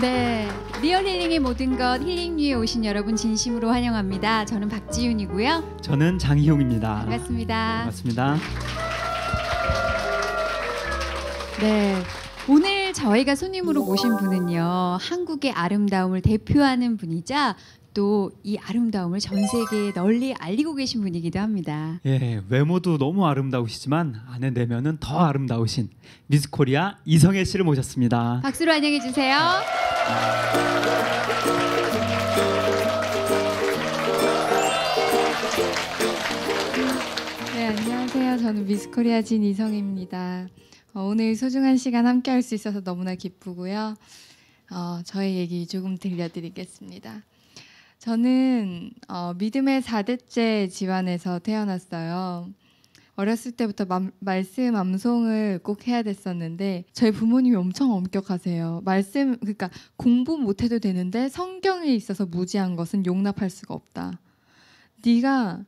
네, 리얼 힐링의 모든 것 힐링유에 오신 여러분 진심으로 환영합니다. 저는 박지윤이고요. 저는 장희용입니다. 반갑습니다. 반갑습니다. 네, 오늘 저희가 손님으로 모신 분은요, 한국의 아름다움을 대표하는 분이자 또 이 아름다움을 전 세계에 널리 알리고 계신 분이기도 합니다. 예, 외모도 너무 아름다우시지만 안에 내면은 더 아름다우신 미스코리아 이성애 씨를 모셨습니다. 박수로 환영해 주세요. 네, 안녕하세요. 저는 미스코리아 진이성입니다. 오늘 소중한 시간 함께 할 수 있어서 너무나 기쁘고요. 저의 얘기 조금 들려드리겠습니다. 저는 믿음의 4대째 집안에서 태어났어요. 어렸을 때부터 말씀 암송을 꼭 해야 됐었는데 저희 부모님이 엄청 엄격하세요. 그러니까 공부 못해도 되는데 성경에 있어서 무지한 것은 용납할 수가 없다. 네가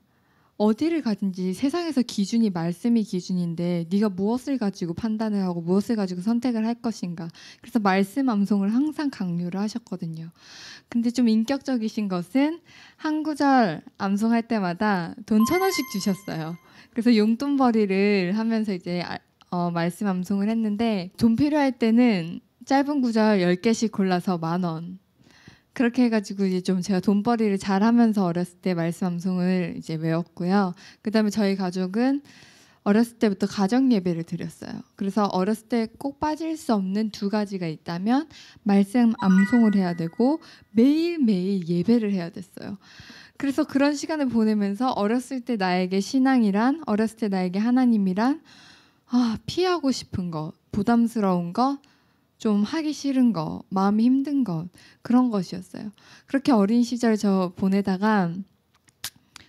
어디를 가든지 세상에서 기준이 말씀이 기준인데 네가 무엇을 가지고 판단을 하고 무엇을 가지고 선택을 할 것인가. 그래서 말씀 암송을 항상 강요를 하셨거든요. 근데 좀 인격적이신 것은 한 구절 암송할 때마다 돈 1,000원씩 주셨어요. 그래서 용돈벌이를 하면서 이제 말씀 암송을 했는데 돈 필요할 때는 짧은 구절 10개씩 골라서 10,000원. 그렇게 해가지고 이제 좀 제가 돈벌이를 잘하면서 어렸을 때 말씀 암송을 이제 외웠고요. 그다음에 저희 가족은 어렸을 때부터 가정 예배를 드렸어요. 그래서 어렸을 때 꼭 빠질 수 없는 2가지가 있다면 말씀 암송을 해야 되고 매일매일 예배를 해야 됐어요. 그래서 그런 시간을 보내면서 어렸을 때 나에게 신앙이란, 어렸을 때 나에게 하나님이란 피하고 싶은 것, 부담스러운 것, 좀 하기 싫은 거, 마음이 힘든 것, 그런 것이었어요. 그렇게 어린 시절 저 보내다가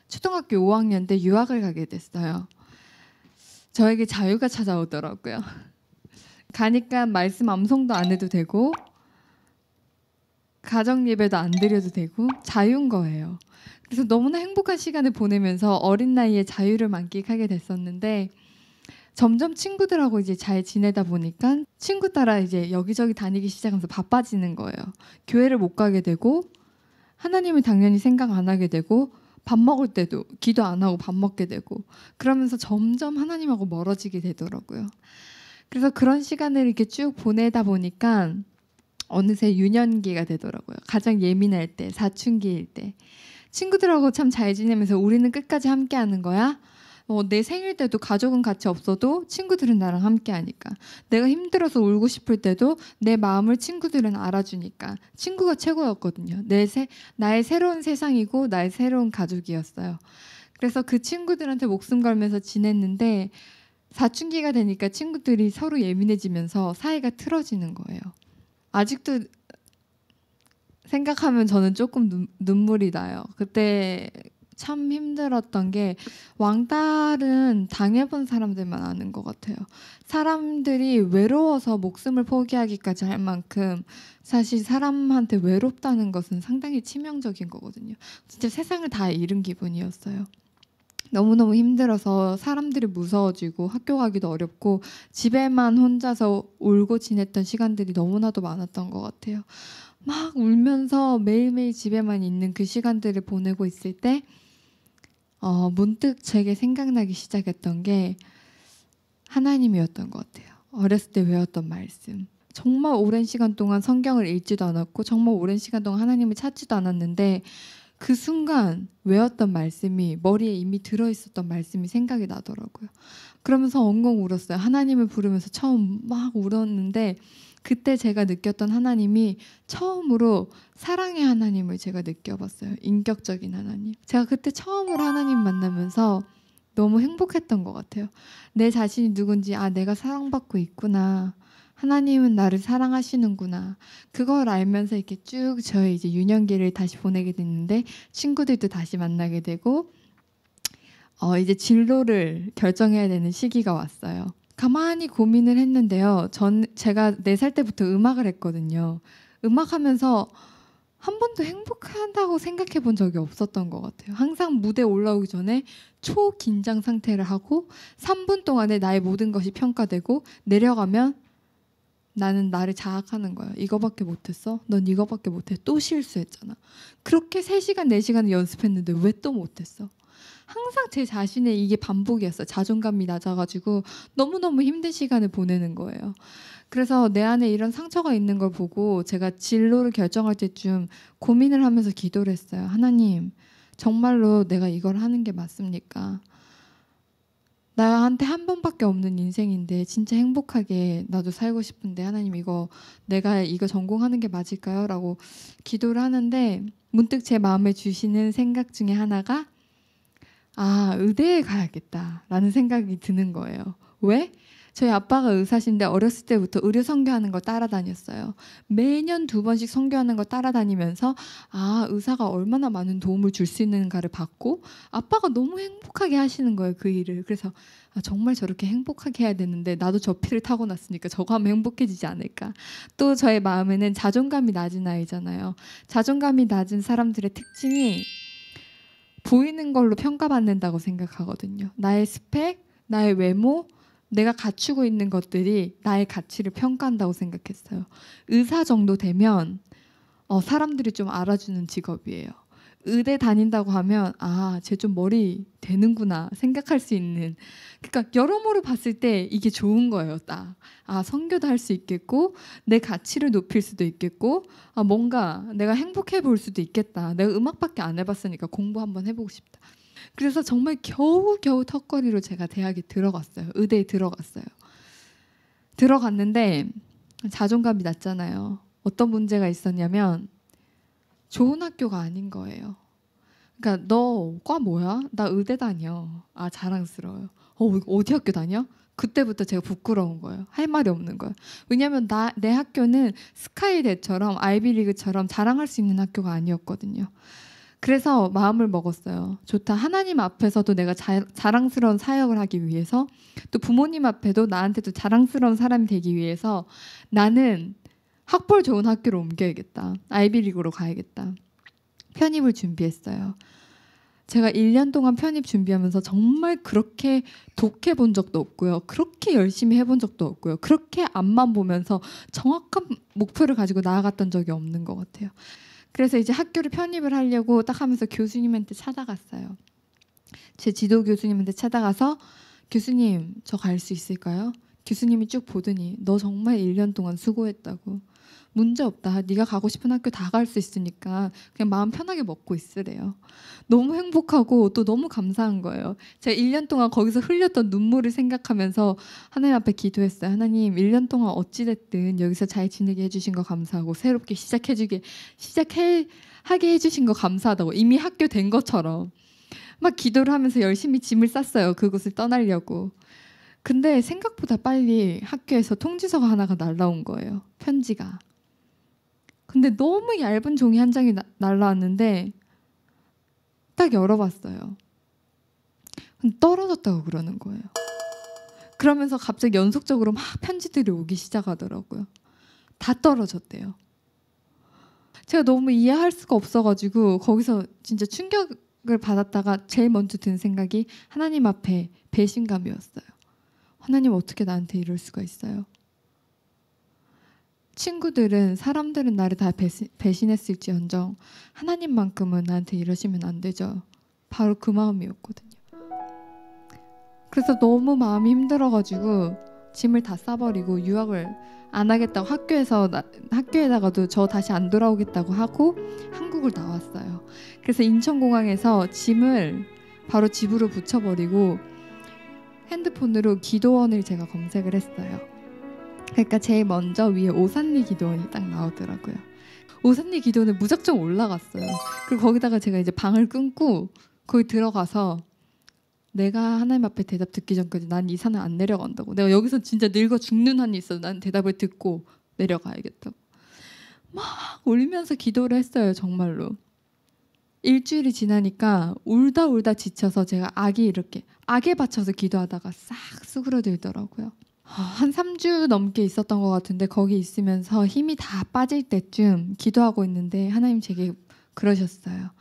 초등학교 5학년 때 유학을 가게 됐어요. 저에게 자유가 찾아오더라고요. 가니까 말씀 암송도 안 해도 되고 가정 예배도 안 드려도 되고 자유인 거예요. 그래서 너무나 행복한 시간을 보내면서 어린 나이에 자유를 만끽하게 됐었는데 점점 친구들하고 이제 잘 지내다 보니까 친구 따라 이제 여기저기 다니기 시작하면서 바빠지는 거예요. 교회를 못 가게 되고 하나님을 당연히 생각 안 하게 되고 밥 먹을 때도 기도 안 하고 밥 먹게 되고 그러면서 점점 하나님하고 멀어지게 되더라고요. 그래서 그런 시간을 이렇게 쭉 보내다 보니까 어느새 유년기가 되더라고요. 가장 예민할 때, 사춘기일 때. 친구들하고 참 잘 지내면서 우리는 끝까지 함께 하는 거야. 내 생일 때도 가족은 같이 없어도 친구들은 나랑 함께 하니까. 내가 힘들어서 울고 싶을 때도 내 마음을 친구들은 알아주니까. 친구가 최고였거든요. 나의 새로운 세상이고 나의 새로운 가족이었어요. 그래서 그 친구들한테 목숨 걸면서 지냈는데 사춘기가 되니까 친구들이 서로 예민해지면서 사이가 틀어지는 거예요. 아직도 생각하면 저는 조금 눈물이 나요. 그때 참 힘들었던 게 왕따는 당해본 사람들만 아는 것 같아요. 사람들이 외로워서 목숨을 포기하기까지 할 만큼 사실 사람한테 외롭다는 것은 상당히 치명적인 거거든요. 진짜 세상을 다 잃은 기분이었어요. 너무너무 힘들어서 사람들이 무서워지고 학교 가기도 어렵고 집에만 혼자서 울고 지냈던 시간들이 너무나도 많았던 것 같아요. 막 울면서 매일매일 집에만 있는 그 시간들을 보내고 있을 때 문득 제게 생각나기 시작했던 게 하나님이었던 것 같아요. 어렸을 때 외웠던 말씀. 정말 오랜 시간 동안 성경을 읽지도 않았고 정말 오랜 시간 동안 하나님을 찾지도 않았는데 그 순간 외웠던 말씀이 머리에 이미 들어있었던 말씀이 생각이 나더라고요. 그러면서 엉엉 울었어요. 하나님을 부르면서 처음 막 울었는데 그때 제가 느꼈던 하나님이 처음으로 사랑의 하나님을 제가 느껴봤어요. 인격적인 하나님. 제가 그때 처음으로 하나님 만나면서 너무 행복했던 것 같아요. 내 자신이 누군지 내가 사랑받고 있구나. 하나님은 나를 사랑하시는구나. 그걸 알면서 이렇게 쭉 저의 이제 유년기를 다시 보내게 됐는데 친구들도 다시 만나게 되고 이제 진로를 결정해야 되는 시기가 왔어요. 가만히 고민을 했는데요. 제가 4살 때부터 음악을 했거든요. 음악하면서 한 번도 행복하다고 생각해 본 적이 없었던 것 같아요. 항상 무대에 올라오기 전에 초긴장 상태를 하고 3분 동안에 나의 모든 것이 평가되고 내려가면 나는 나를 자학하는 거예요. 이거밖에 못했어? 넌 이거밖에 못해. 또 실수했잖아. 그렇게 3시간, 4시간을 연습했는데 왜 또 못했어? 항상 제 자신의 이게 반복이었어요. 자존감이 낮아가지고 너무너무 힘든 시간을 보내는 거예요. 그래서 내 안에 이런 상처가 있는 걸 보고 제가 진로를 결정할 때쯤 고민을 하면서 기도를 했어요. 하나님, 정말로 내가 이걸 하는 게 맞습니까? 나한테 한 번밖에 없는 인생인데 진짜 행복하게 나도 살고 싶은데 하나님 내가 이거 전공하는 게 맞을까요? 라고 기도를 하는데 문득 제 마음에 주시는 생각 중에 하나가 의대에 가야겠다라는 생각이 드는 거예요. 왜? 저희 아빠가 의사신데 어렸을 때부터 의료 선교하는 걸 따라다녔어요. 매년 2번씩 선교하는 걸 따라다니면서 의사가 얼마나 많은 도움을 줄 수 있는가를 봤고 아빠가 너무 행복하게 하시는 거예요. 그 일을. 그래서 정말 저렇게 행복하게 해야 되는데 나도 저 피를 타고났으니까 저거 하면 행복해지지 않을까. 또 저의 마음에는 자존감이 낮은 아이잖아요. 자존감이 낮은 사람들의 특징이 보이는 걸로 평가받는다고 생각하거든요. 나의 스펙, 나의 외모, 내가 갖추고 있는 것들이 나의 가치를 평가한다고 생각했어요. 의사 정도 되면 사람들이 좀 알아주는 직업이에요. 의대 다닌다고 하면 쟤 좀 머리 되는구나 생각할 수 있는, 그러니까 여러모로 봤을 때 이게 좋은 거예요. 딱 선교도 할 수 있겠고 내 가치를 높일 수도 있겠고 뭔가 내가 행복해 볼 수도 있겠다. 내가 음악밖에 안 해봤으니까 공부 한번 해보고 싶다. 그래서 정말 겨우겨우 턱걸이로 제가 대학에 들어갔어요. 의대에 들어갔어요. 들어갔는데 자존감이 낮잖아요. 어떤 문제가 있었냐면 좋은 학교가 아닌 거예요. 그러니까 너 과 뭐야? 나 의대 다녀. 자랑스러워요. 어디 학교 다녀? 그때부터 제가 부끄러운 거예요. 할 말이 없는 거예요. 왜냐하면 내 학교는 스카이대처럼 아이비리그처럼 자랑할 수 있는 학교가 아니었거든요. 그래서 마음을 먹었어요. 좋다. 하나님 앞에서도 내가 자랑스러운 사역을 하기 위해서, 또 부모님 앞에도 나한테도 자랑스러운 사람이 되기 위해서 나는 학벌 좋은 학교로 옮겨야겠다. 아이비리그로 가야겠다. 편입을 준비했어요. 제가 1년 동안 편입 준비하면서 정말 그렇게 독해 본 적도 없고요. 그렇게 열심히 해본 적도 없고요. 그렇게 앞만 보면서 정확한 목표를 가지고 나아갔던 적이 없는 것 같아요. 그래서 이제 학교를 편입을 하려고 딱 하면서 교수님한테 찾아갔어요. 제 지도 교수님한테 찾아가서 교수님, 저 갈 수 있을까요? 교수님이 쭉 보더니 너 정말 1년 동안 수고했다고. 문제 없다. 네가 가고 싶은 학교 다 갈 수 있으니까 그냥 마음 편하게 먹고 있으래요. 너무 행복하고 또 너무 감사한 거예요. 제가 1년 동안 거기서 흘렸던 눈물을 생각하면서 하나님 앞에 기도했어요. 하나님, 1년 동안 어찌됐든 여기서 잘 지내게 해주신 거 감사하고 새롭게 하게 해주신 거 감사하다고. 이미 학교 된 것처럼 막 기도를 하면서 열심히 짐을 쌌어요. 그곳을 떠나려고. 근데 생각보다 빨리 학교에서 통지서가 하나가 날라온 거예요. 편지가. 근데 너무 얇은 종이 한 장이 날라왔는데 딱 열어봤어요. 근데 떨어졌다고 그러는 거예요. 그러면서 갑자기 연속적으로 막 편지들이 오기 시작하더라고요. 다 떨어졌대요. 제가 너무 이해할 수가 없어가지고 거기서 진짜 충격을 받았다가 제일 먼저 든 생각이 하나님 앞에 배신감이었어요. 하나님, 어떻게 나한테 이럴 수가 있어요? 사람들은 나를 다 배신했을지언정 하나님만큼은 나한테 이러시면 안 되죠. 바로 그 마음이었거든요. 그래서 너무 마음이 힘들어가지고 짐을 다 싸버리고 유학을 안 하겠다고 학교에다가도 저 다시 안 돌아오겠다고 하고 한국을 나왔어요. 그래서 인천공항에서 짐을 바로 집으로 붙여버리고 핸드폰으로 기도원을 제가 검색을 했어요. 그러니까 제일 먼저 위에 오산리 기도원이 딱 나오더라고요. 오산리 기도원에 무작정 올라갔어요. 그리고 거기다가 제가 이제 방을 끊고 거기 들어가서 내가 하나님 앞에 대답 듣기 전까지 난 이 산을 안 내려간다고. 내가 여기서 진짜 늙어 죽는 한이 있어도 난 대답을 듣고 내려가야겠다고. 막 울면서 기도를 했어요. 정말로. 일주일이 지나니까 울다 지쳐서 제가 악에 받쳐서 기도하다가 싹 수그러들더라고요. 한 3주 넘게 있었던 것 같은데 거기 있으면서 힘이 다 빠질 때쯤 기도하고 있는데 하나님 제게 그러셨어요.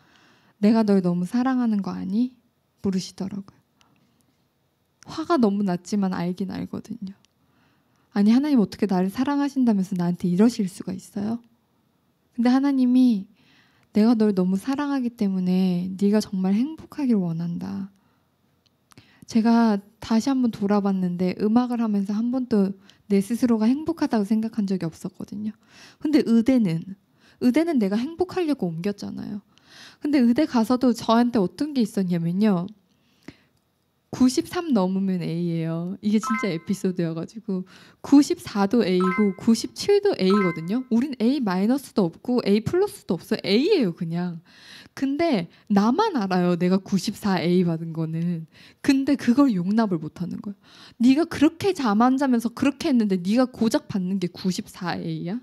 내가 널 너무 사랑하는 거 아니? 물으시더라고요. 화가 너무 났지만 알긴 알거든요. 아니 하나님 어떻게 나를 사랑하신다면서 나한테 이러실 수가 있어요? 근데 하나님이 내가 널 너무 사랑하기 때문에 네가 정말 행복하길 원한다. 제가 다시 한번 돌아봤는데 음악을 하면서 한 번도 내 스스로가 행복하다고 생각한 적이 없었거든요. 근데 의대는 내가 행복하려고 옮겼잖아요. 근데 의대 가서도 저한테 어떤 게 있었냐면요. 93 넘으면 A예요. 이게 진짜 에피소드여가지고 94도 A고 97도 A거든요. 우린 A 마이너스도 없고 A 플러스도 없어요. A예요 그냥. 근데 나만 알아요. 내가 94A 받은 거는. 근데 그걸 용납을 못하는 거예요. 네가 그렇게 잠 안 자면서 그렇게 했는데 네가 고작 받는 게 94A야?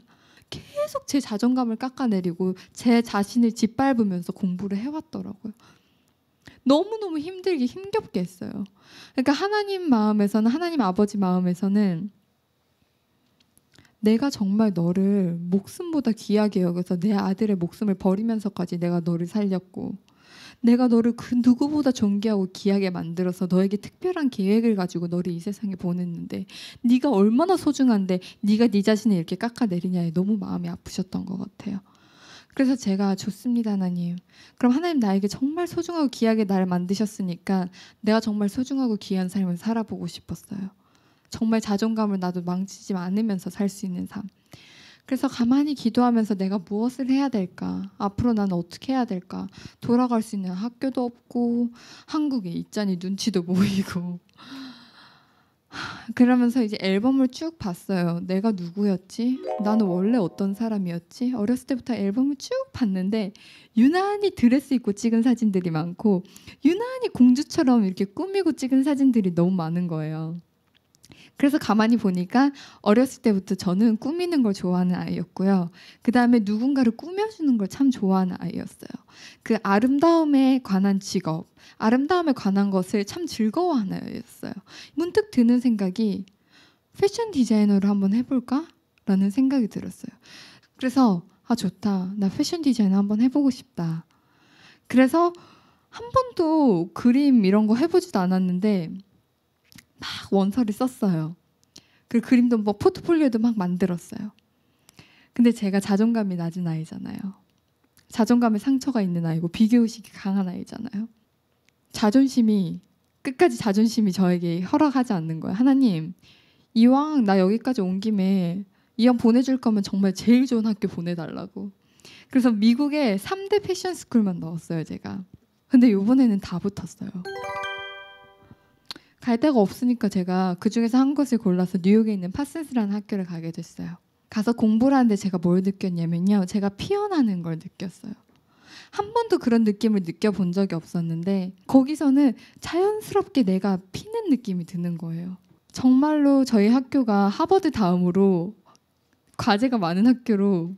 계속 제 자존감을 깎아내리고 제 자신을 짓밟으면서 공부를 해왔더라고요. 너무너무 힘들게 힘겹게 했어요. 그러니까 하나님 아버지 마음에서는 내가 정말 너를 목숨보다 귀하게 여겨서 내 아들의 목숨을 버리면서까지 내가 너를 살렸고 내가 너를 그 누구보다 존귀하고 귀하게 만들어서 너에게 특별한 계획을 가지고 너를 이 세상에 보냈는데 네가 얼마나 소중한데 네가 네 자신을 이렇게 깎아내리냐에 너무 마음이 아프셨던 것 같아요. 그래서 제가 좋습니다 하나님. 그럼 하나님 나에게 정말 소중하고 귀하게 나를 만드셨으니까 내가 정말 소중하고 귀한 삶을 살아보고 싶었어요. 정말 자존감을 나도 망치지 않으면서 살 수 있는 삶. 그래서 가만히 기도하면서 내가 무엇을 해야 될까? 앞으로 나는 어떻게 해야 될까? 돌아갈 수 있는 학교도 없고 한국에 있자니 눈치도 보이고 그러면서 이제 앨범을 쭉 봤어요. 내가 누구였지? 나는 원래 어떤 사람이었지? 어렸을 때부터 앨범을 쭉 봤는데 유난히 드레스 입고 찍은 사진들이 많고 유난히 공주처럼 이렇게 꾸미고 찍은 사진들이 너무 많은 거예요. 그래서 가만히 보니까 어렸을 때부터 저는 꾸미는 걸 좋아하는 아이였고요. 그 다음에 누군가를 꾸며주는 걸 참 좋아하는 아이였어요. 그 아름다움에 관한 직업, 아름다움에 관한 것을 참 즐거워하는 아이였어요. 문득 드는 생각이 패션 디자이너를 한번 해볼까? 라는 생각이 들었어요. 그래서 좋다. 나 패션 디자이너 한번 해보고 싶다. 그래서 한 번도 그림 이런 거 해보지도 않았는데 막 원서를 썼어요. 그리고 그림도 뭐 포트폴리오도 막 만들었어요. 근데 제가 자존감이 낮은 아이잖아요. 자존감에 상처가 있는 아이고 비교의식이 강한 아이잖아요. 끝까지 자존심이 저에게 허락하지 않는 거예요. 하나님, 이왕 나 여기까지 온 김에 이왕 보내줄 거면 정말 제일 좋은 학교 보내달라고. 그래서 미국에 3대 패션 스쿨만 넣었어요, 제가. 근데 이번에는 다 붙었어요. 갈 데가 없으니까 제가 그중에서 한 곳을 골라서 뉴욕에 있는 파슨스라는 학교를 가게 됐어요. 가서 공부를 하는데 제가 뭘 느꼈냐면요. 제가 피어나는 걸 느꼈어요. 한 번도 그런 느낌을 느껴본 적이 없었는데 거기서는 자연스럽게 내가 피는 느낌이 드는 거예요. 정말로 저희 학교가 하버드 다음으로 과제가 많은 학교로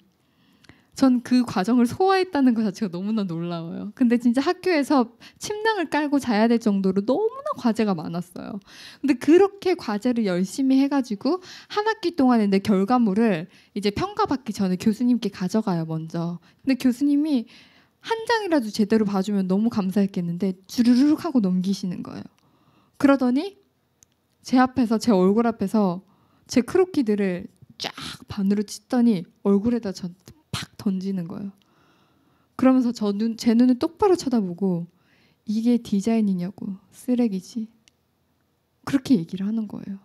전 그 과정을 소화했다는 것 자체가 너무나 놀라워요. 근데 진짜 학교에서 침낭을 깔고 자야 될 정도로 너무나 과제가 많았어요. 근데 그렇게 과제를 열심히 해가지고 한 학기 동안에 내 결과물을 이제 평가받기 전에 교수님께 가져가요, 먼저. 근데 교수님이 한 장이라도 제대로 봐주면 너무 감사했겠는데 주르륵 하고 넘기시는 거예요. 그러더니 제 얼굴 앞에서 제 크로키들을 쫙 반으로 찢더니 얼굴에다 팍 던지는 거예요. 그러면서 제 눈을 똑바로 쳐다보고 이게 디자인이냐고, 쓰레기지. 그렇게 얘기를 하는 거예요.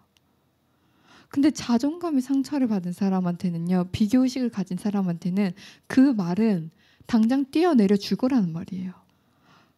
근데 자존감의 상처를 받은 사람한테는요, 비교의식을 가진 사람한테는 그 말은 당장 뛰어내려 죽으라는 말이에요.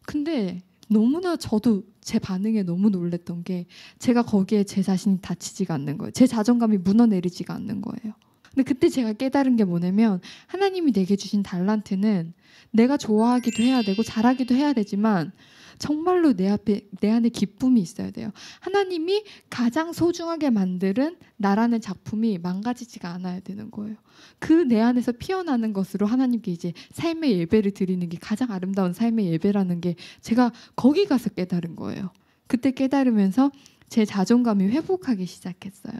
근데 너무나 저도 제 반응에 너무 놀랬던 게 제가 거기에 제 자신이 다치지가 않는 거예요. 제 자존감이 무너내리지가 않는 거예요. 근데 그때 제가 깨달은 게 뭐냐면 하나님이 내게 주신 달란트는 내가 좋아하기도 해야 되고 잘하기도 해야 되지만 정말로 내 안에 기쁨이 있어야 돼요. 하나님이 가장 소중하게 만드는 나라는 작품이 망가지지가 않아야 되는 거예요. 그 내 안에서 피어나는 것으로 하나님께 이제 삶의 예배를 드리는 게 가장 아름다운 삶의 예배라는 게 제가 거기 가서 깨달은 거예요. 그때 깨달으면서 제 자존감이 회복하기 시작했어요.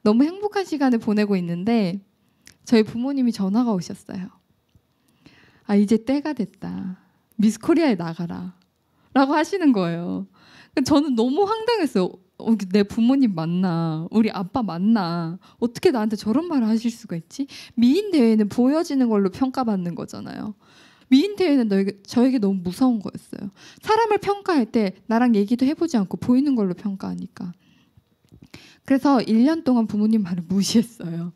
너무 행복한 시간을 보내고 있는데 저희 부모님이 전화가 오셨어요. 이제 때가 됐다. 미스 코리아에 나가라 라고 하시는 거예요. 저는 너무 황당했어요. 내 부모님 맞나? 우리 아빠 맞나? 어떻게 나한테 저런 말을 하실 수가 있지? 미인 대회는 보여지는 걸로 평가받는 거잖아요. 미인 대회는 저에게 너무 무서운 거였어요. 사람을 평가할 때 나랑 얘기도 해보지 않고 보이는 걸로 평가하니까. 그래서 1년 동안 부모님 말을 무시했어요.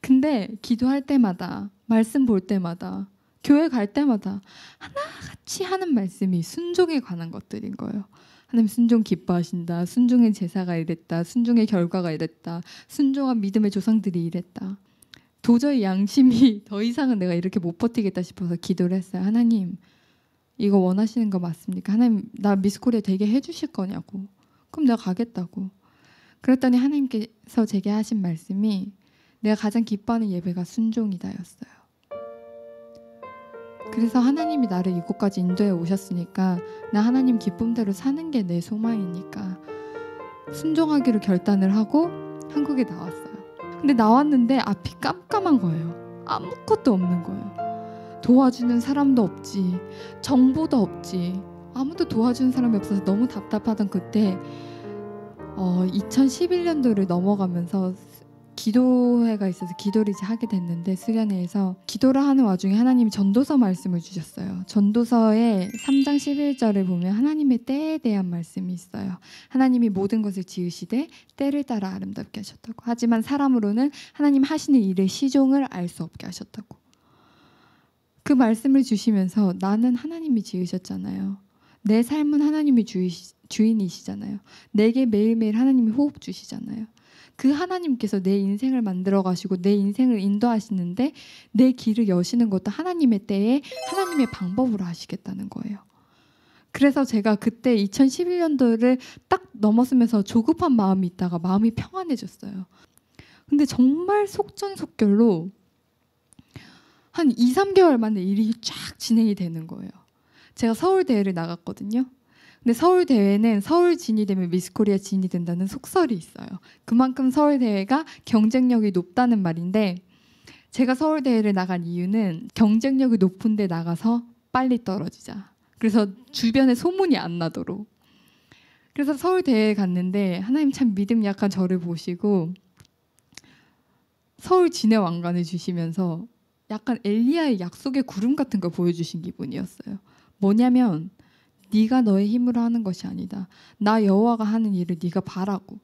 근데 기도할 때마다, 말씀 볼 때마다, 교회 갈 때마다 하나같이 하는 말씀이 순종에 관한 것들인 거예요. 하나님 순종 기뻐하신다. 순종의 제사가 이랬다. 순종의 결과가 이랬다. 순종한 믿음의 조상들이 이랬다. 도저히 양심이 더 이상은 내가 이렇게 못 버티겠다 싶어서 기도를 했어요. 하나님, 이거 원하시는 거 맞습니까? 하나님, 나 미스코리아 되게 해주실 거냐고. 그럼 내가 가겠다고. 그랬더니 하나님께서 제게 하신 말씀이 내가 가장 기뻐하는 예배가 순종이다였어요. 그래서 하나님이 나를 이곳까지 인도해 오셨으니까 나 하나님 기쁨대로 사는 게 내 소망이니까 순종하기로 결단을 하고 한국에 나왔어요. 근데 나왔는데 앞이 깜깜한 거예요. 아무것도 없는 거예요. 도와주는 사람도 없지, 정보도 없지, 아무도 도와주는 사람이 없어서 너무 답답하던 그때 2011년도를 넘어가면서 기도회가 있어서 기도를 이제 하게 됐는데 수련회에서 기도를 하는 와중에 하나님이 전도서 말씀을 주셨어요. 전도서의 3장 11절을 보면 하나님의 때에 대한 말씀이 있어요. 하나님이 모든 것을 지으시되 때를 따라 아름답게 하셨다고. 하지만 사람으로는 하나님 하시는 일의 시종을 알 수 없게 하셨다고. 그 말씀을 주시면서 나는 하나님이 지으셨잖아요. 내 삶은 하나님이 주인이시잖아요. 내게 매일매일 하나님이 호흡 주시잖아요. 그 하나님께서 내 인생을 만들어 가시고 내 인생을 인도하시는데 내 길을 여시는 것도 하나님의 때에 하나님의 방법으로 하시겠다는 거예요. 그래서 제가 그때 2011년도를 딱 넘었으면서 조급한 마음이 있다가 마음이 평안해졌어요. 근데 정말 속전속결로 한 2, 3개월 만에 일이 쫙 진행이 되는 거예요. 제가 서울대회를 나갔거든요. 근데 서울대회는 서울진이 되면 미스코리아 진이 된다는 속설이 있어요. 그만큼 서울대회가 경쟁력이 높다는 말인데 제가 서울대회를 나간 이유는 경쟁력이 높은 데 나가서 빨리 떨어지자. 그래서 주변에 소문이 안 나도록. 그래서 서울대회에 갔는데 하나님 참 믿음 약한 저를 보시고 서울진의 왕관을 주시면서 약간 엘리야의 약속의 구름 같은 걸 보여주신 기분이었어요. 뭐냐면 네가 너의 힘으로 하는 것이 아니다. 나 여호와가 하는 일을 네가 바라고.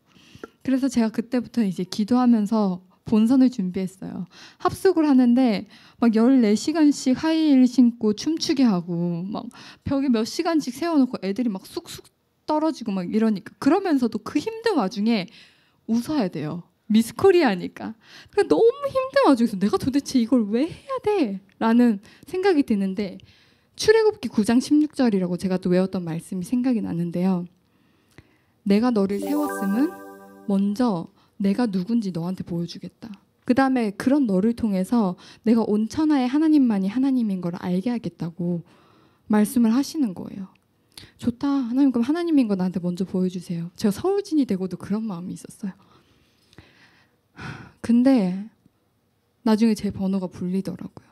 그래서 제가 그때부터 이제 기도하면서 본선을 준비했어요. 합숙을 하는데 막 14시간씩 하이힐 신고 춤추게 하고 막 벽에 몇 시간씩 세워놓고 애들이 막 쑥쑥 떨어지고 막 이러니까 그러면서도 그 힘든 와중에 웃어야 돼요. 미스코리아니까. 그러니까 너무 힘든 와중에서 내가 도대체 이걸 왜 해야 돼? 라는 생각이 드는데 출애굽기 9장 16절이라고 제가 또 외웠던 말씀이 생각이 나는데요. 내가 너를 세웠음은 먼저 내가 누군지 너한테 보여주겠다. 그 다음에 그런 너를 통해서 내가 온 천하의 하나님만이 하나님인 걸 알게 하겠다고 말씀을 하시는 거예요. 좋다. 하나님 그럼 하나님인 거 나한테 먼저 보여주세요. 제가 서울진이 되고도 그런 마음이 있었어요. 근데 나중에 제 번호가 불리더라고요.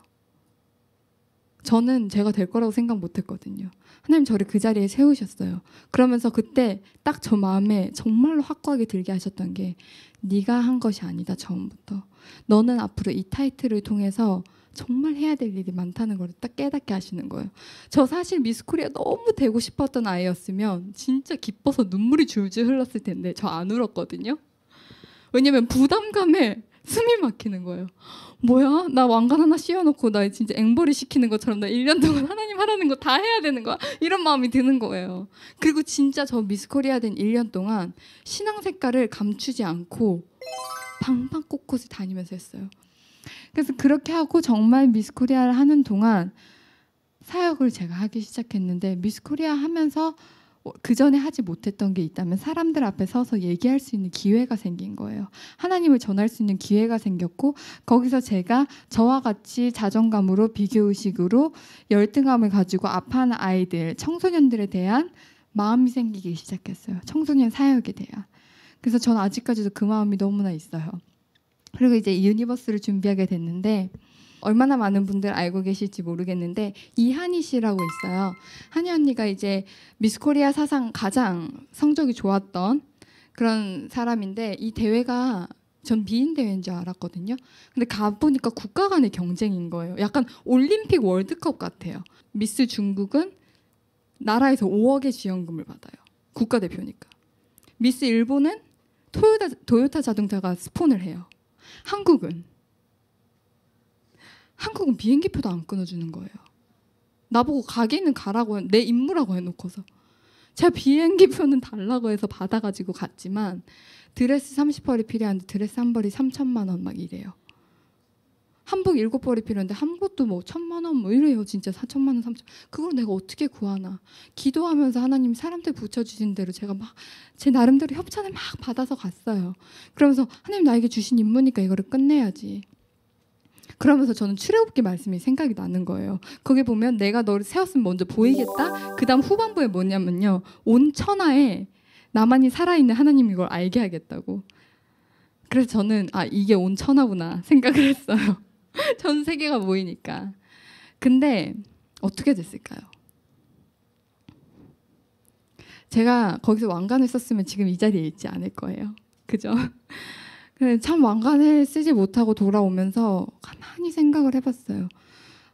저는 제가 될 거라고 생각 못했거든요. 하나님 저를 그 자리에 세우셨어요. 그러면서 그때 딱 저 마음에 정말로 확고하게 들게 하셨던 게 네가 한 것이 아니다. 처음부터. 너는 앞으로 이 타이틀을 통해서 정말 해야 될 일이 많다는 걸 딱 깨닫게 하시는 거예요. 저 사실 미스코리아 너무 되고 싶었던 아이였으면 진짜 기뻐서 눈물이 줄줄 흘렀을 텐데 저 안 울었거든요. 왜냐면 부담감에 숨이 막히는 거예요. 뭐야? 나 왕관 하나 씌워놓고 나 진짜 앵벌이 시키는 것처럼 나 1년 동안 하나님 하라는 거 다 해야 되는 거야? 이런 마음이 드는 거예요. 그리고 진짜 저 미스코리아 된 1년 동안 신앙 색깔을 감추지 않고 방방 곳곳을 다니면서 했어요. 그래서 그렇게 하고 정말 미스코리아를 하는 동안 사역을 제가 하기 시작했는데 미스코리아 하면서 그 전에 하지 못했던 게 있다면 사람들 앞에 서서 얘기할 수 있는 기회가 생긴 거예요. 하나님을 전할 수 있는 기회가 생겼고 거기서 제가 저와 같이 자존감으로 비교의식으로 열등감을 가지고 아파하는 아이들, 청소년들에 대한 마음이 생기기 시작했어요. 청소년 사역에 대한. 그래서 저는 아직까지도 그 마음이 너무나 있어요. 그리고 이제 유니버스를 준비하게 됐는데 얼마나 많은 분들 알고 계실지 모르겠는데 이한희 씨라고 있어요. 한희 언니가 이제 미스코리아 사상 가장 성적이 좋았던 그런 사람인데 이 대회가 전 미인 대회인 줄 알았거든요. 근데 가보니까 국가 간의 경쟁인 거예요. 약간 올림픽 월드컵 같아요. 미스 중국은 나라에서 5억의 지원금을 받아요. 국가대표니까. 미스 일본은 토요타 자동차가 스폰을 해요. 한국은 비행기표도 안 끊어주는 거예요. 나보고 가기는 가라고 내 임무라고 해놓고서 제가 비행기표는 달라고 해서 받아가지고 갔지만 드레스 30벌이 필요한데 드레스 한 벌이 3천만 원 막 이래요. 한복 7벌이 필요한데 한복도 뭐 1,000만 원 뭐 이래요. 진짜 4천만 원 3천. 그걸 내가 어떻게 구하나. 기도하면서 하나님이 사람들 붙여주신 대로 제가 막 제 나름대로 협찬을 막 받아서 갔어요. 그러면서 하나님 나에게 주신 임무니까 이거를 끝내야지. 그러면서 저는 출애굽기 말씀이 생각이 나는 거예요. 거기 보면 내가 너를 세웠으면 먼저 보이겠다. 그 다음 후반부에 뭐냐면요. 온 천하에 나만이 살아있는 하나님이 이걸 알게 하겠다고. 그래서 저는 이게 온 천하구나 생각을 했어요. 전 세계가 모이니까. 근데 어떻게 됐을까요? 제가 거기서 왕관을 썼으면 지금 이 자리에 있지 않을 거예요. 그죠? 근데 참 왕관을 쓰지 못하고 돌아오면서 가만히 생각을 해봤어요.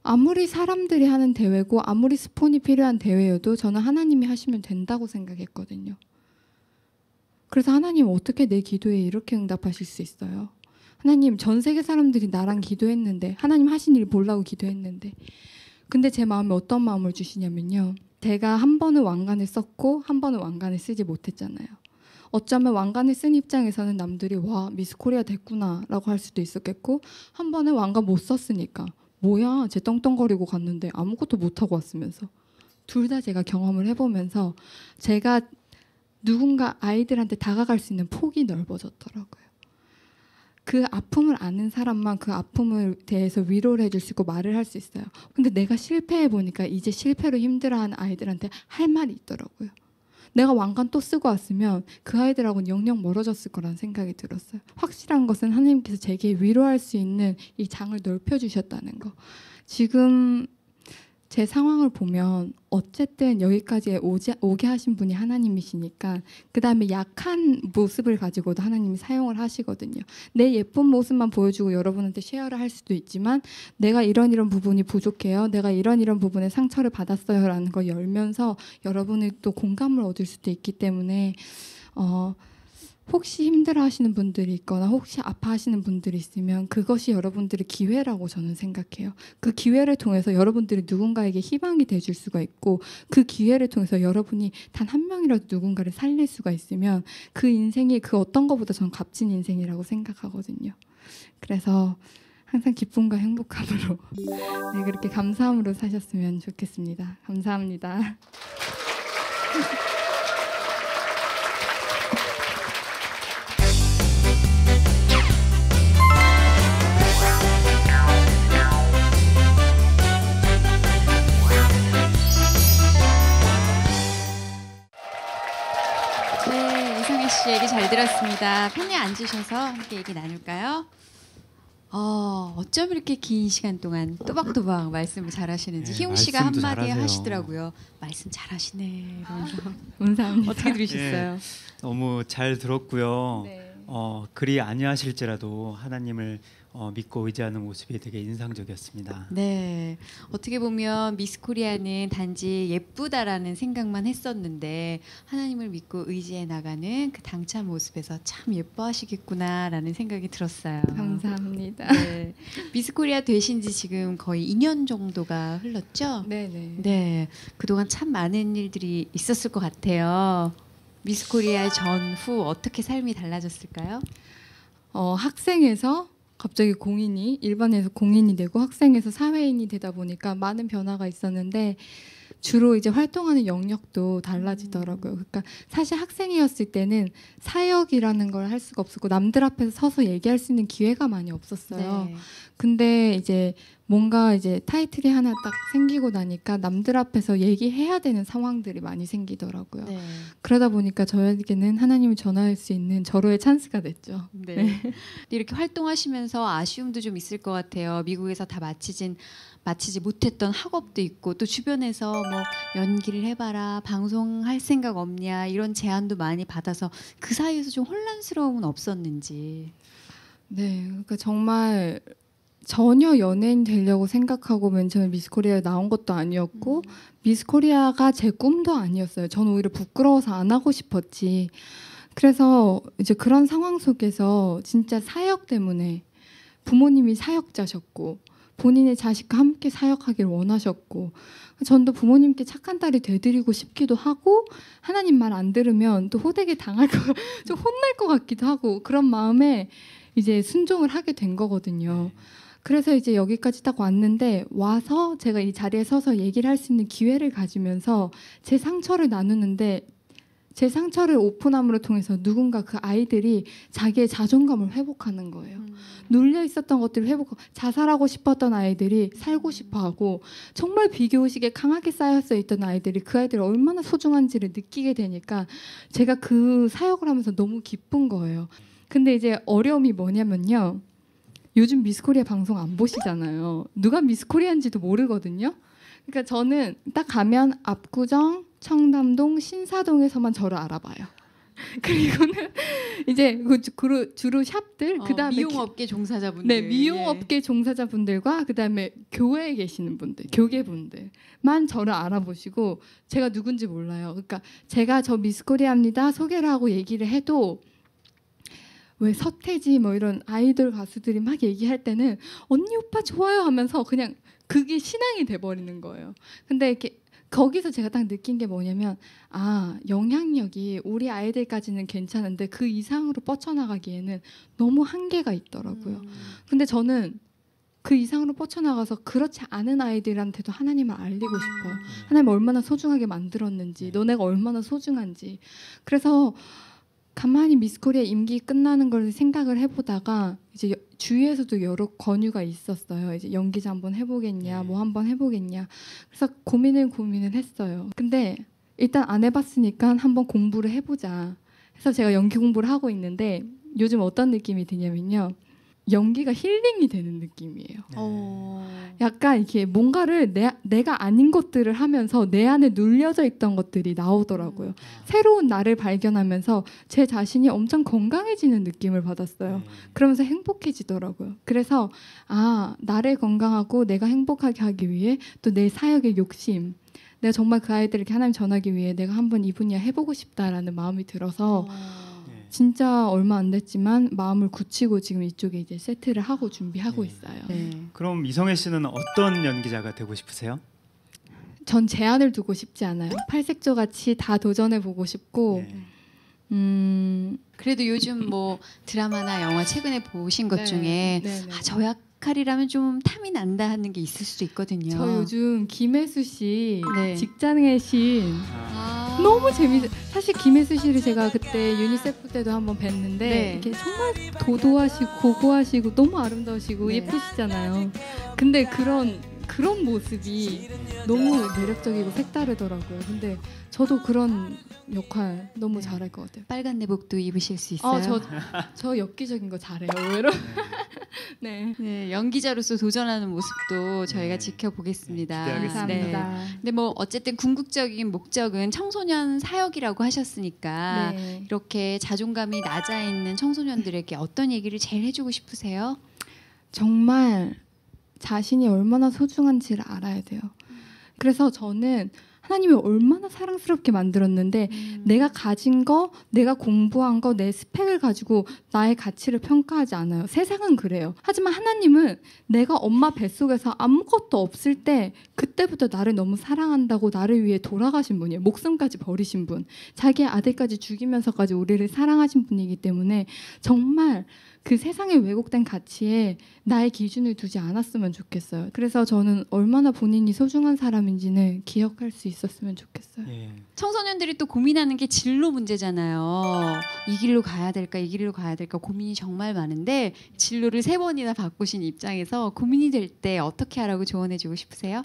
아무리 사람들이 하는 대회고 아무리 스폰이 필요한 대회여도 저는 하나님이 하시면 된다고 생각했거든요. 그래서 하나님 어떻게 내 기도에 이렇게 응답하실 수 있어요? 하나님 전 세계 사람들이 나랑 기도했는데 하나님 하신 일 보려고 기도했는데 근데 제 마음에 어떤 마음을 주시냐면요. 제가 한 번은 왕관을 썼고 한 번은 왕관을 쓰지 못했잖아요. 어쩌면 왕관을 쓴 입장에서는 남들이 와 미스 코리아 됐구나 라고 할 수도 있었겠고 한 번은 왕관 못 썼으니까 뭐야 쟤 떵떵거리고 갔는데 아무것도 못하고 왔으면서 둘 다 제가 경험을 해보면서 제가 누군가 아이들한테 다가갈 수 있는 폭이 넓어졌더라고요. 그 아픔을 아는 사람만 그 아픔을 대해서 위로를 해줄 수 있고 말을 할 수 있어요. 근데 내가 실패해보니까 이제 실패로 힘들어하는 아이들한테 할 말이 있더라고요. 내가 왕관 또 쓰고 왔으면 그 아이들하고는 영영 멀어졌을 거라는 생각이 들었어요. 확실한 것은 하나님께서 제게 위로할 수 있는 이 장을 넓혀주셨다는 거. 지금 제 상황을 보면 어쨌든 여기까지 오게 하신 분이 하나님이시니까 그 다음에 약한 모습을 가지고도 하나님이 사용을 하시거든요. 내 예쁜 모습만 보여주고 여러분한테 쉐어를 할 수도 있지만 내가 이런 부분이 부족해요. 내가 이런 부분에 상처를 받았어요 라는 걸 열면서 여러분이 또 공감을 얻을 수도 있기 때문에 혹시 힘들어하시는 분들이 있거나 혹시 아파하시는 분들이 있으면 그것이 여러분들의 기회라고 저는 생각해요. 그 기회를 통해서 여러분들이 누군가에게 희망이 돼줄 수가 있고 그 기회를 통해서 여러분이 단 한 명이라도 누군가를 살릴 수가 있으면 그 인생이 그 어떤 것보다 저는 값진 인생이라고 생각하거든요. 그래서 항상 기쁨과 행복함으로 네, 그렇게 감사함으로 사셨으면 좋겠습니다. 감사합니다. 씨 얘기 잘 들었습니다. 편히 앉으셔서 함께 얘기 나눌까요? 어쩜 이렇게 긴 시간 동안 또박또박 말씀을 잘하시는지 희웅 씨가 말씀도 한마디 잘하세요. 하시더라고요. 말씀 잘하시네. 이러면서. 감사합니다. 어떻게 들으셨어요? 너무 잘 들었고요. 네. 그리 아니하실지라도 하나님을 믿고 의지하는 모습이 되게 인상적이었습니다. 네, 어떻게 보면 미스 코리아는 단지 예쁘다라는 생각만 했었는데 하나님을 믿고 의지해 나가는 그 당찬 모습에서 참 예뻐하시겠구나라는 생각이 들었어요. 감사합니다. 네, 미스 코리아 되신 지 지금 거의 2년 정도가 흘렀죠? 네네. 네, 그동안 참 많은 일들이 있었을 것 같아요. 미스 코리아 전후 어떻게 삶이 달라졌을까요? 학생에서 갑자기 공인이 일반에서 공인이 되고 학생에서 사회인이 되다 보니까 많은 변화가 있었는데 주로 이제 활동하는 영역도 달라지더라고요. 그러니까 사실 학생이었을 때는 사역이라는 걸 할 수가 없었고 남들 앞에서 서서 얘기할 수 있는 기회가 많이 없었어요. 네. 근데 이제 뭔가 이제 타이틀이 하나 딱 생기고 나니까 남들 앞에서 얘기해야 되는 상황들이 많이 생기더라고요. 네. 그러다 보니까 저에게는 하나님을 전할 수 있는 절호의 찬스가 됐죠. 네. 이렇게 활동하시면서 아쉬움도 좀 있을 것 같아요. 미국에서 다 마치지 못했던 학업도 있고 또 주변에서 뭐 연기를 해봐라, 방송할 생각 없냐 이런 제안도 많이 받아서 그 사이에서 좀 혼란스러움은 없었는지. 네, 그러니까 정말 전혀 연예인 되려고 생각하고 맨 처음에 미스코리아에 나온 것도 아니었고 미스코리아가 제 꿈도 아니었어요. 저는 오히려 부끄러워서 안 하고 싶었지. 그래서 이제 그런 상황 속에서 진짜 사역 때문에 부모님이 사역자셨고 본인의 자식과 함께 사역하길 원하셨고 전도 부모님께 착한 딸이 되드리고 싶기도 하고 하나님 말 안 들으면 또 호되게 당할 거, 좀 혼날 것 같기도 하고 그런 마음에 이제 순종을 하게 된 거거든요. 그래서 이제 여기까지 딱 왔는데 와서 제가 이 자리에 서서 얘기를 할 수 있는 기회를 가지면서 제 상처를 나누는데 제 상처를 오픈함으로 통해서 누군가 그 아이들이 자기의 자존감을 회복하는 거예요. 눌려 있었던 것들을 회복하고 자살하고 싶었던 아이들이 살고 싶어하고 정말 비교의식에 강하게 쌓여서 있던 아이들이 그 아이들이 얼마나 소중한지를 느끼게 되니까 제가 그 사역을 하면서 너무 기쁜 거예요. 근데 이제 어려움이 뭐냐면요. 요즘 미스코리아 방송 안 보시잖아요. 누가 미스코리아인지도 모르거든요. 그러니까 저는 딱 가면 압구정, 청담동, 신사동에서만 저를 알아봐요. 그리고는 이제 주로 샵들, 그다음에 미용업계 종사자분들, 네, 미용업계 종사자분들과 그다음에 교회에 계시는 분들, 교계분들만 저를 알아보시고 제가 누군지 몰라요. 그러니까 제가 저 미스코리아입니다 소개를 하고 얘기를 해도 왜 서태지 뭐 이런 아이돌 가수들이 막 얘기할 때는 언니 오빠 좋아요 하면서 그냥 그게 신앙이 돼버리는 거예요. 근데 이렇게 거기서 제가 딱 느낀 게 뭐냐면 영향력이 우리 아이들까지는 괜찮은데 그 이상으로 뻗쳐나가기에는 너무 한계가 있더라고요. 근데 저는 그 이상으로 뻗쳐나가서 그렇지 않은 아이들한테도 하나님을 알리고 싶어요. 하나님 얼마나 소중하게 만들었는지, 너네가 얼마나 소중한지. 그래서 가만히 미스코리아 임기 끝나는 걸 생각을 해보다가 이제 주위에서도 여러 권유가 있었어요. 이제 연기자 한번 해보겠냐, 뭐 한번 해보겠냐. 그래서 고민을 했어요. 근데 일단 안 해봤으니까 한번 공부를 해보자. 그래서 제가 연기 공부를 하고 있는데 요즘 어떤 느낌이 드냐면요. 연기가 힐링이 되는 느낌이에요. 약간 이렇게 뭔가를 내가 아닌 것들을 하면서 내 안에 눌려져 있던 것들이 나오더라고요. 새로운 나를 발견하면서 제 자신이 엄청 건강해지는 느낌을 받았어요. 그러면서 행복해지더라고요. 그래서 나를 건강하고 내가 행복하게 하기 위해 또 내 사역의 욕심, 내가 정말 그 아이들에게 하나님 전하기 위해 내가 한번 이 분야 해보고 싶다라는 마음이 들어서 진짜 얼마 안 됐지만 마음을 굳히고 지금 이쪽에 이제 세트를 하고 준비하고 있어요. 네. 그럼 이성애 씨는 어떤 연기자가 되고 싶으세요? 전 제한을 두고 싶지 않아요. 팔색조 같이 다 도전해 보고 싶고. 그래도 요즘 뭐 드라마나 영화 최근에 보신 것 중에 저 역할이라면 좀 탐이 난다 하는 게 있을 수도 있거든요. 저 요즘 김혜수 씨 네. 직장의 신 너무 재밌어요. 사실 김혜수 씨를 제가 그때 유니세프 때도 한번 뵀는데 이렇게 정말 도도하시고 고고하시고 너무 아름다우시고 예쁘시잖아요. 근데 그런 모습이 너무 매력적이고 색다르더라고요. 근데 저도 그런 역할 너무 잘할 것 같아요. 빨간 내복도 입으실 수 있어요? 저 엽기적인 거 잘해요. 의외로. 네. 네, 연기자로서 도전하는 모습도 저희가 지켜보겠습니다. 감사합니다. 근데 뭐 어쨌든 궁극적인 목적은 청소년 사역이라고 하셨으니까 이렇게 자존감이 낮아 있는 청소년들에게 어떤 얘기를 제일 해주고 싶으세요? 정말 자신이 얼마나 소중한지를 알아야 돼요. 그래서 저는 하나님이 얼마나 사랑스럽게 만들었는데 내가 가진 거, 내가 공부한 거, 내 스펙을 가지고 나의 가치를 평가하지 않아요. 세상은 그래요. 하지만 하나님은 내가 엄마 뱃속에서 아무것도 없을 때 그때부터 나를 너무 사랑한다고 나를 위해 돌아가신 분이에요. 목숨까지 버리신 분. 자기의 아들까지 죽이면서까지 우리를 사랑하신 분이기 때문에 정말 그 세상의 왜곡된 가치에 나의 기준을 두지 않았으면 좋겠어요. 그래서 저는 얼마나 본인이 소중한 사람인지는 기억할 수 있어요. 있었으면 좋겠어요. 예. 청소년들이 또 고민하는 게 진로 문제잖아요. 이 길로 가야 될까, 이 길로 가야 될까 고민이 정말 많은데 진로를 3번이나 바꾸신 입장에서 고민이 될 때 어떻게 하라고 조언해주고 싶으세요?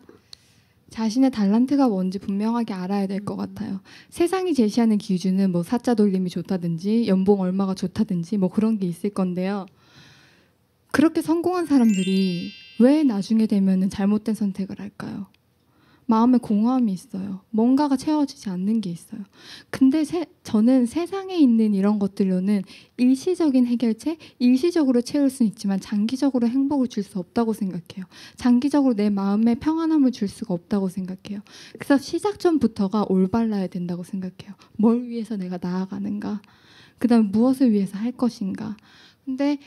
자신의 달란트가 뭔지 분명하게 알아야 될 것 같아요. 세상이 제시하는 기준은 뭐 사자 돌림이 좋다든지 연봉 얼마가 좋다든지 뭐 그런 게 있을 건데요. 그렇게 성공한 사람들이 왜 나중에 되면은 잘못된 선택을 할까요? 마음에 공허함이 있어요. 뭔가가 채워지지 않는 게 있어요. 근데 저는 세상에 있는 이런 것들로는 일시적인 해결책, 일시적으로 채울 수는 있지만 장기적으로 행복을 줄 수 없다고 생각해요. 장기적으로 내 마음에 평안함을 줄 수가 없다고 생각해요. 그래서 시작 전부터가 올바라야 된다고 생각해요. 뭘 위해서 내가 나아가는가? 그다음에 무엇을 위해서 할 것인가? 근데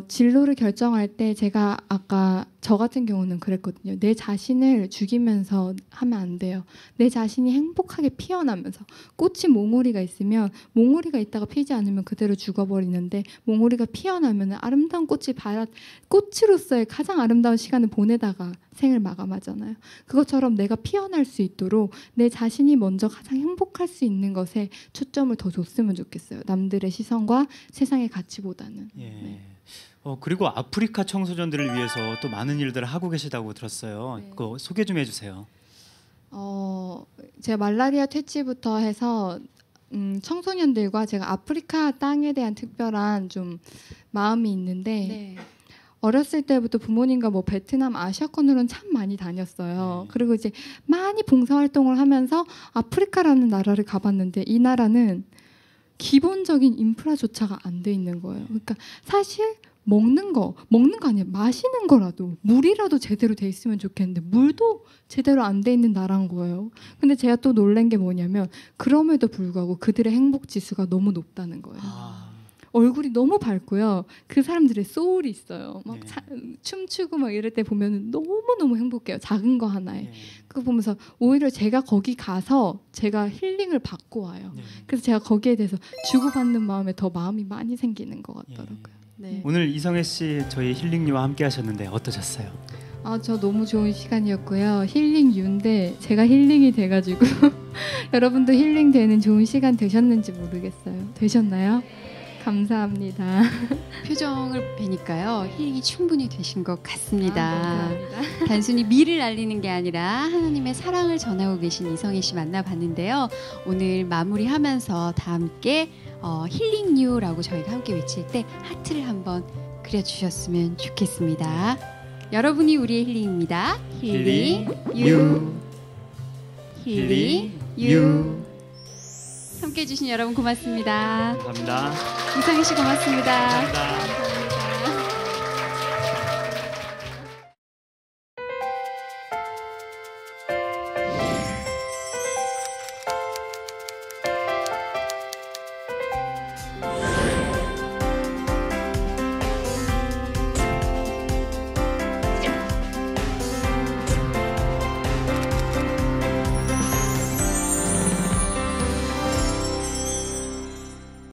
진로를 결정할 때 제가 아까 저 같은 경우는 그랬거든요. 내 자신을 죽이면서 하면 안 돼요. 내 자신이 행복하게 피어나면서 꽃이 몽우리가 있으면 몽우리가 있다가 피지 않으면 그대로 죽어버리는데 몽우리가 피어나면 아름다운 꽃으로서의 가장 아름다운 시간을 보내다가 생을 마감하잖아요. 그것처럼 내가 피어날 수 있도록 내 자신이 먼저 가장 행복할 수 있는 것에 초점을 더 줬으면 좋겠어요. 남들의 시선과 세상의 가치보다는. 예. 네. 그리고 아프리카 청소년들을 위해서 또 많은 일들을 하고 계시다고 들었어요. 네. 그거 소개 좀 해주세요. 제가 말라리아 퇴치부터 해서 청소년들과 제가 아프리카 땅에 대한 특별한 좀 마음이 있는데 네. 어렸을 때부터 부모님과 뭐 베트남, 아시아권으로는 참 많이 다녔어요. 네. 그리고 이제 많이 봉사활동을 하면서 아프리카라는 나라를 가봤는데 이 나라는 기본적인 인프라조차가 안 돼 있는 거예요. 그러니까 사실 먹는 거 아니에요. 마시는 거라도 물이라도 제대로 돼 있으면 좋겠는데 물도 제대로 안 돼 있는 나라인 거예요. 근데 제가 또 놀란 게 뭐냐면 그럼에도 불구하고 그들의 행복 지수가 너무 높다는 거예요. 얼굴이 너무 밝고요. 그 사람들의 소울이 있어요. 막 네. 춤추고 막 이럴 때 보면 너무너무 행복해요. 작은 거 하나에. 예. 그거 보면서 오히려 제가 거기 가서 제가 힐링을 받고 와요. 네. 그래서 제가 거기에 대해서 주고받는 마음에 더 마음이 많이 생기는 것 예. 같더라고요. 네. 오늘 이성애 씨 저희 힐링유와 함께 하셨는데 어떠셨어요? 저 너무 좋은 시간이었고요. 힐링 유인데 제가 힐링이 돼가지고 여러분도 힐링 되는 좋은 시간 되셨는지 모르겠어요. 되셨나요? 감사합니다. 표정을 뵈니까요. 힐링이 충분히 되신 것 같습니다. 감사합니다. 단순히 미를 알리는 게 아니라 하나님의 사랑을 전하고 계신 이성애 씨 만나봤는데요. 오늘 마무리하면서 다 함께 힐링 뉴라고 저희가 함께 외칠 때 하트를 한번 그려주셨으면 좋겠습니다. 여러분이 우리의 힐링입니다. 힐링 유. 힐링 유. 함께 해주신 여러분 고맙습니다. 감사합니다. 이성애 씨 고맙습니다. 감사합니다.